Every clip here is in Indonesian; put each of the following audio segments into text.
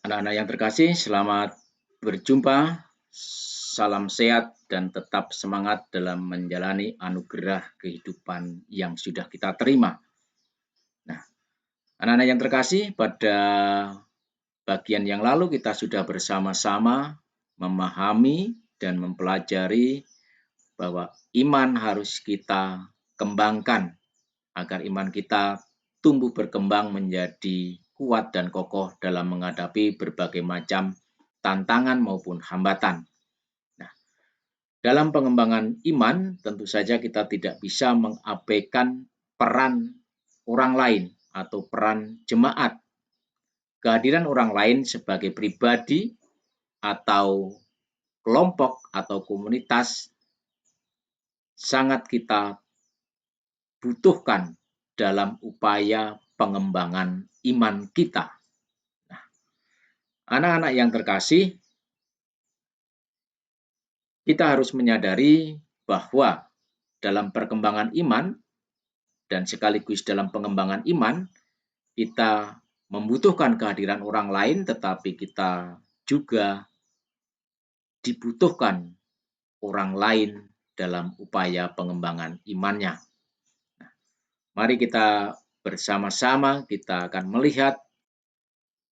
Anak-anak yang terkasih, selamat berjumpa. Salam sehat dan tetap semangat dalam menjalani anugerah kehidupan yang sudah kita terima. Nah, anak-anak yang terkasih, pada bagian yang lalu kita sudah bersama-sama memahami dan mempelajari bahwa iman harus kita kembangkan agar iman kita tumbuh berkembang menjadi kuat dan kokoh dalam menghadapi berbagai macam tantangan maupun hambatan. Nah, dalam pengembangan iman, tentu saja kita tidak bisa mengabaikan peran orang lain atau peran jemaat. Kehadiran orang lain sebagai pribadi atau kelompok atau komunitas sangat kita butuhkan dalam upaya pengembangan iman kita. Nah, anak-anak yang terkasih, kita harus menyadari bahwa dalam perkembangan iman dan sekaligus dalam pengembangan iman, kita membutuhkan kehadiran orang lain, tetapi kita juga dibutuhkan orang lain dalam upaya pengembangan imannya. Nah, mari kita bersama-sama kita akan melihat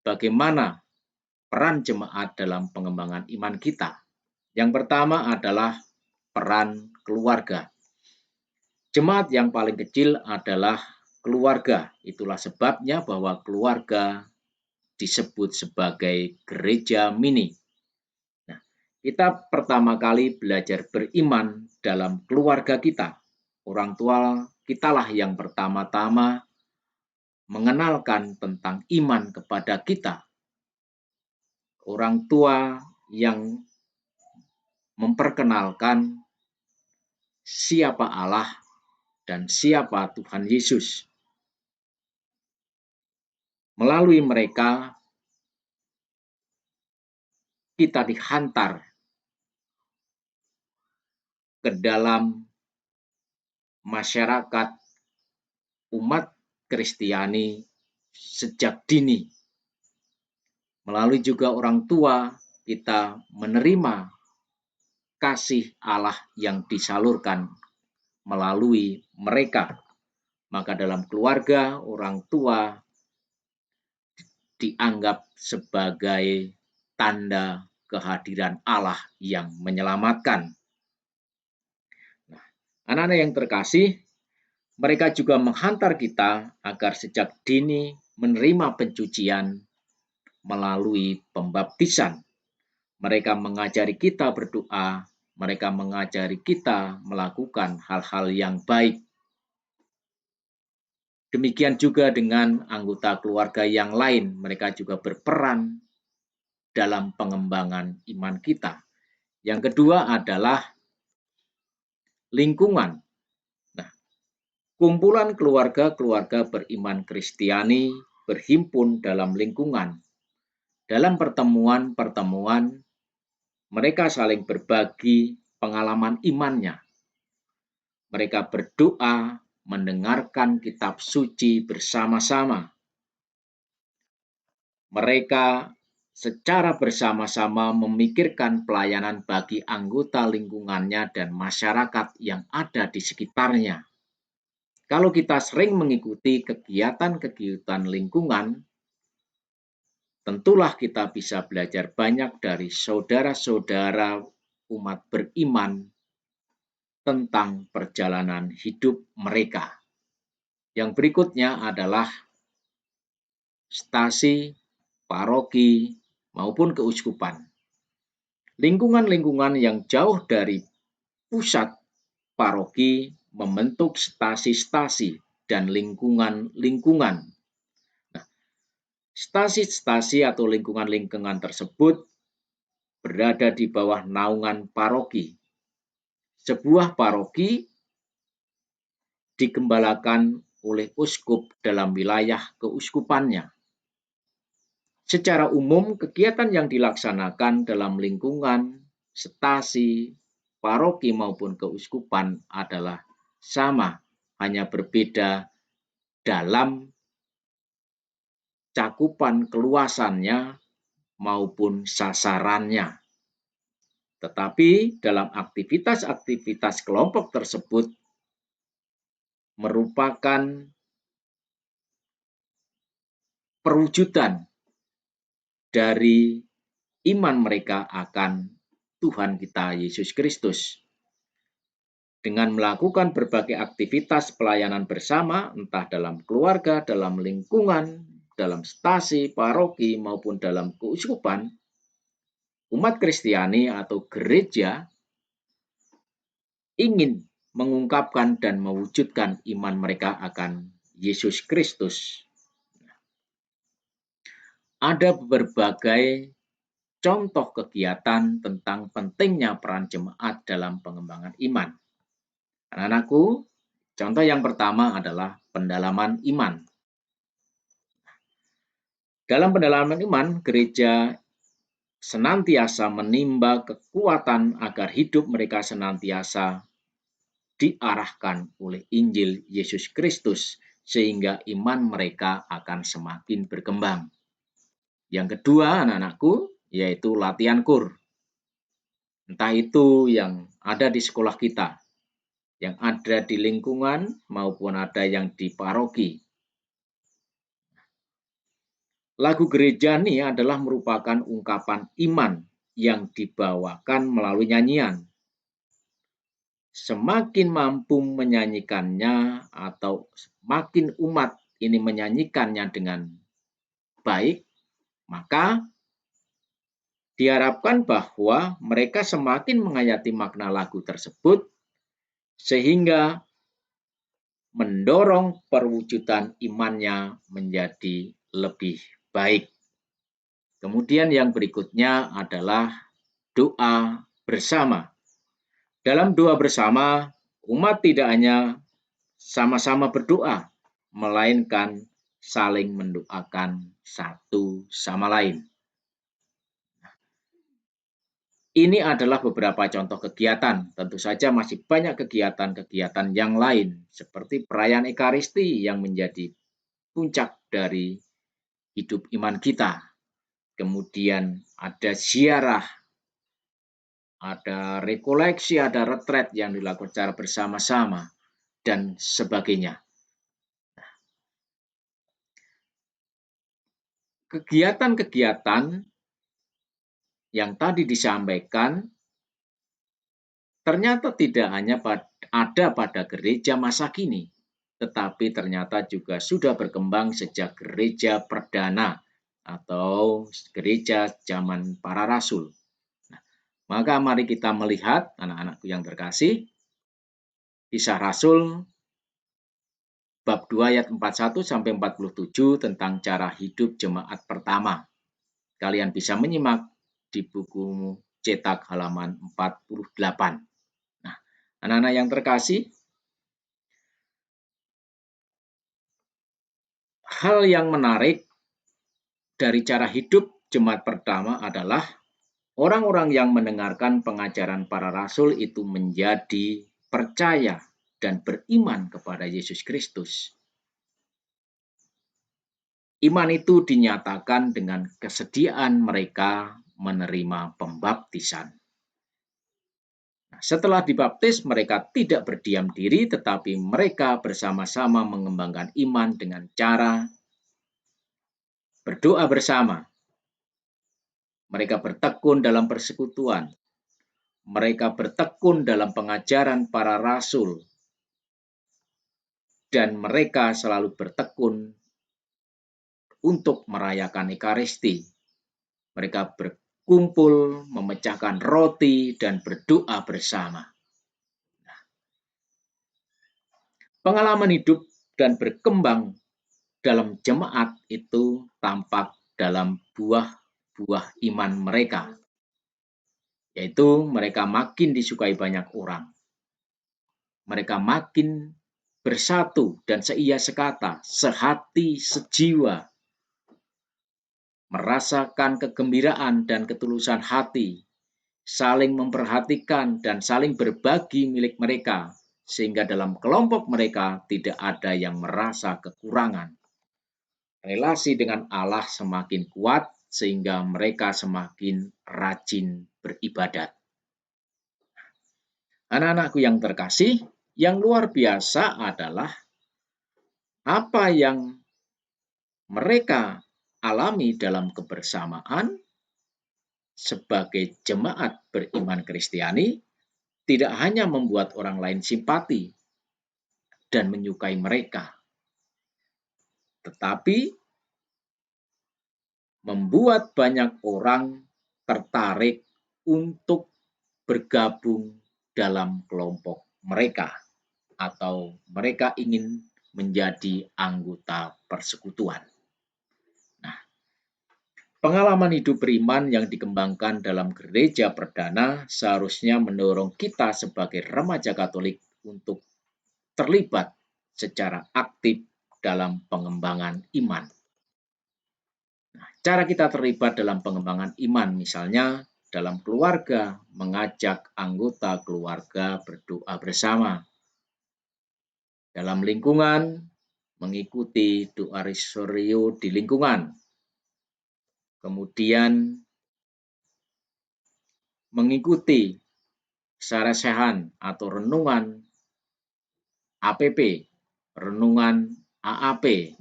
bagaimana peran jemaat dalam pengembangan iman kita. Yang pertama adalah peran keluarga. Jemaat yang paling kecil adalah keluarga. Itulah sebabnya bahwa keluarga disebut sebagai gereja mini. Nah, kita pertama kali belajar beriman dalam keluarga kita. Orang tua kitalah yang pertama-tama mengenalkan tentang iman kepada kita. Orang tua yang memperkenalkan siapa Allah dan siapa Tuhan Yesus. Melalui mereka, kita dihantar ke dalam masyarakat umat Kristiani sejak dini. Melalui juga orang tua, kita menerima kasih Allah yang disalurkan melalui mereka. Maka dalam keluarga, orang tua dianggap sebagai tanda kehadiran Allah yang menyelamatkan. Nah, anak-anak yang terkasih, mereka juga menghantar kita agar sejak dini menerima pencucian melalui pembaptisan. Mereka mengajari kita berdoa, mereka mengajari kita melakukan hal-hal yang baik. Demikian juga dengan anggota keluarga yang lain, mereka juga berperan dalam pengembangan iman kita. Yang kedua adalah lingkungan. Nah, kumpulan keluarga-keluarga beriman Kristiani berhimpun dalam lingkungan. Dalam pertemuan-pertemuan, mereka saling berbagi pengalaman imannya. Mereka berdoa, mendengarkan kitab suci bersama-sama. Mereka secara bersama-sama memikirkan pelayanan bagi anggota lingkungannya dan masyarakat yang ada di sekitarnya. Kalau kita sering mengikuti kegiatan-kegiatan lingkungan, tentulah kita bisa belajar banyak dari saudara-saudara umat beriman tentang perjalanan hidup mereka. Yang berikutnya adalah stasi, paroki, maupun keuskupan. Lingkungan-lingkungan yang jauh dari pusat paroki membentuk stasi-stasi dan lingkungan-lingkungan. Nah, stasi-stasi atau lingkungan-lingkungan tersebut berada di bawah naungan paroki. Sebuah paroki digembalakan oleh uskup dalam wilayah keuskupannya. Secara umum, kegiatan yang dilaksanakan dalam lingkungan, stasi, paroki maupun keuskupan adalah sama, hanya berbeda dalam cakupan keluasannya maupun sasarannya. Tetapi dalam aktivitas-aktivitas kelompok tersebut merupakan perwujudan dari iman mereka akan Tuhan kita Yesus Kristus. Dengan melakukan berbagai aktivitas pelayanan bersama, entah dalam keluarga, dalam lingkungan, dalam stasi, paroki, maupun dalam keuskupan, umat Kristiani atau gereja ingin mengungkapkan dan mewujudkan iman mereka akan Yesus Kristus. Ada berbagai contoh kegiatan tentang pentingnya peran jemaat dalam pengembangan iman. Anak-anakku, contoh yang pertama adalah pendalaman iman. Dalam pendalaman iman, gereja senantiasa menimba kekuatan agar hidup mereka senantiasa diarahkan oleh Injil Yesus Kristus, sehingga iman mereka akan semakin berkembang. Yang kedua, anak-anakku, yaitu latihan kur. Entah itu yang ada di sekolah kita, yang ada di lingkungan, maupun ada yang di paroki. Lagu gereja ini adalah merupakan ungkapan iman yang dibawakan melalui nyanyian. Semakin mampu menyanyikannya atau semakin umat ini menyanyikannya dengan baik, maka diharapkan bahwa mereka semakin menghayati makna lagu tersebut sehingga mendorong perwujudan imannya menjadi lebih baik. Kemudian yang berikutnya adalah doa bersama. Dalam doa bersama, umat tidak hanya sama-sama berdoa, melainkan saling mendoakan satu sama lain. Ini adalah beberapa contoh kegiatan. Tentu saja masih banyak kegiatan-kegiatan yang lain, seperti perayaan Ekaristi yang menjadi puncak dari hidup iman kita. Kemudian ada ziarah, ada rekoleksi, ada retret yang dilakukan secara bersama-sama, dan sebagainya. Kegiatan-kegiatan yang tadi disampaikan ternyata tidak hanya ada pada gereja masa kini, tetapi ternyata juga sudah berkembang sejak gereja perdana atau gereja zaman para rasul. Nah, maka mari kita melihat, anak-anakku yang terkasih, Kisah Rasul bab 2 ayat 41 sampai 47 tentang cara hidup jemaat pertama. Kalian bisa menyimak di buku cetak halaman 48. Nah, anak-anak yang terkasih, hal yang menarik dari cara hidup jemaat pertama adalah orang-orang yang mendengarkan pengajaran para rasul itu menjadi percaya dan beriman kepada Yesus Kristus. Iman itu dinyatakan dengan kesediaan mereka menerima pembaptisan. Setelah dibaptis, mereka tidak berdiam diri, tetapi mereka bersama-sama mengembangkan iman dengan cara berdoa bersama. Mereka bertekun dalam persekutuan. Mereka bertekun dalam pengajaran para rasul. Dan mereka selalu bertekun untuk merayakan Ekaristi. Mereka berkumpul, memecahkan roti, dan berdoa bersama. Pengalaman hidup dan berkembang dalam jemaat itu tampak dalam buah-buah iman mereka, yaitu mereka makin disukai banyak orang. Mereka makin bersatu dan seia sekata, sehati, sejiwa, merasakan kegembiraan dan ketulusan hati, saling memperhatikan dan saling berbagi milik mereka, sehingga dalam kelompok mereka tidak ada yang merasa kekurangan. Relasi dengan Allah semakin kuat sehingga mereka semakin rajin beribadat. Anak-anakku yang terkasih, yang luar biasa adalah apa yang mereka alami dalam kebersamaan sebagai jemaat beriman Kristiani tidak hanya membuat orang lain simpati dan menyukai mereka, tetapi membuat banyak orang tertarik untuk bergabung dalam kelompok mereka, atau mereka ingin menjadi anggota persekutuan. Nah, pengalaman hidup beriman yang dikembangkan dalam gereja perdana seharusnya mendorong kita sebagai remaja Katolik untuk terlibat secara aktif dalam pengembangan iman. Nah, cara kita terlibat dalam pengembangan iman misalnya dalam keluarga, mengajak anggota keluarga berdoa bersama. Dalam lingkungan, mengikuti doa restorio di lingkungan. Kemudian mengikuti saresehan atau renungan APP, renungan AAP.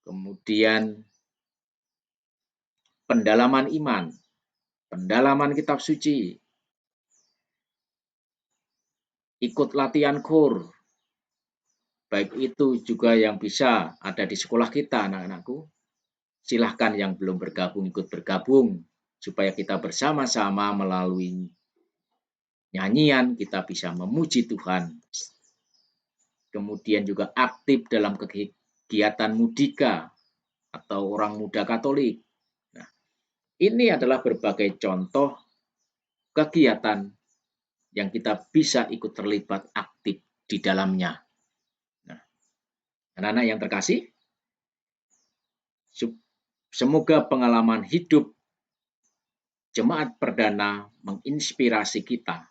Kemudian pendalaman iman, pendalaman kitab suci, ikut latihan KUR, baik itu juga yang bisa ada di sekolah kita, anak-anakku. Silahkan yang belum bergabung ikut bergabung, supaya kita bersama-sama melalui nyanyian kita bisa memuji Tuhan. Kemudian juga aktif dalam kegiatan mudika atau orang muda Katolik. Nah, ini adalah berbagai contoh kegiatan yang kita bisa ikut terlibat aktif di dalamnya. Nah, anak-anak yang terkasih, semoga pengalaman hidup jemaat perdana menginspirasi kita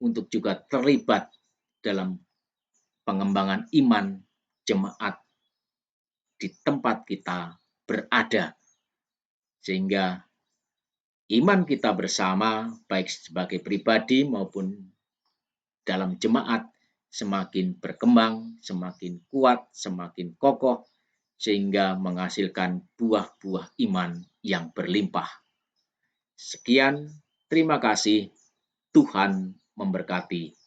untuk juga terlibat dalam pengembangan iman jemaat di tempat kita berada. Sehingga iman kita bersama, baik sebagai pribadi maupun dalam jemaat, semakin berkembang, semakin kuat, semakin kokoh, sehingga menghasilkan buah-buah iman yang berlimpah. Sekian, terima kasih. Tuhan memberkati.